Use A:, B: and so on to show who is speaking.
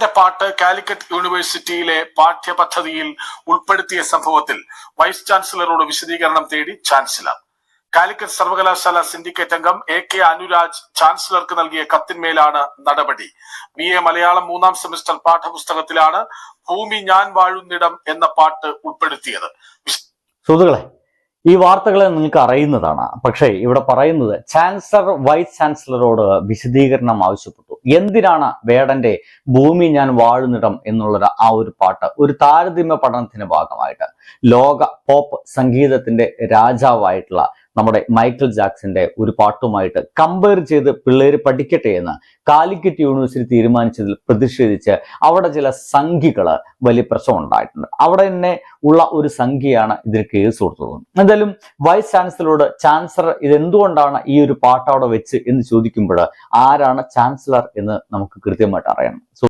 A: വേടന്റെ പാട്ട് കാലിക്കറ്റ് യൂണിവേഴ്സിറ്റിയിലെ പാഠ്യപദ്ധതിയിൽ ഉൾപ്പെടുത്തിയ സംഭവത്തിൽ വൈസ് ചാൻസലറോട് വിശദീകരണം തേടി ചാൻസലർ. കാലിക്കറ്റ് സർവകലാശാല സിൻഡിക്കേറ്റ് അംഗം AK അനുരാജ് ചാൻസലർക്ക് നൽകിയ കത്തിന്മേലാണ് നടപടി. BA മലയാളം 3ാം സെമസ്റ്റർ പാഠപുസ്തകത്തിലാണ് ഭൂമി ഞാൻ വാഴുന്നിടം എന്ന പാട്ട് ഉൾപ്പെടുത്തിയത്.
B: സുഹൃത്തുക്കളെ, ഈ വാർത്തകളെ നിങ്ങൾക്ക് അറിയുന്നതാണ്. പക്ഷേ ഇവിടെ പറയുന്നത് ചാൻസലർ വൈസ് ചാൻസലറോട് വിശദീകരണം ആവശ്യപ്പെട്ടു. എന്തിനാണ് വേടന്റെ ഭൂമി ഞാൻ വാഴുന്നിടം എന്നുള്ള ആ ഒരു പാട്ട് ഒരു താരതമ്യ പഠനത്തിന്റെ ഭാഗമായിട്ട് ലോക പോപ്പ് സംഗീതത്തിന്റെ രാജാവായിട്ടുള്ള നമ്മുടെ മൈക്കിൾ ജാക്സന്റെ ഒരു പാട്ടുമായിട്ട് കമ്പയർ ചെയ്ത് പിള്ളേര് പഠിക്കട്ടെ എന്ന് കാലിക്കറ്റ് യൂണിവേഴ്സിറ്റി തീരുമാനിച്ചതിൽ പ്രതിഷേധിച്ച് അവിടെ ചില സംഖ്യകള് വലിയ പ്രശ്നം ഉണ്ടായിട്ടുണ്ട്. അവിടെ തന്നെ ഉള്ള ഒരു സംഖ്യയാണ് ഇതിന് കേസ് കൊടുത്തത്. എന്തായാലും വൈസ് ചാൻസലറോട് ചാൻസലർ ഇതെന്തുകൊണ്ടാണ് ഈ ഒരു പാട്ട് അവിടെ വെച്ച് എന്ന് ചോദിക്കുമ്പോൾ ആരാണ് ചാൻസലർ എന്ന് നമുക്ക് കൃത്യമായിട്ട് അറിയണം.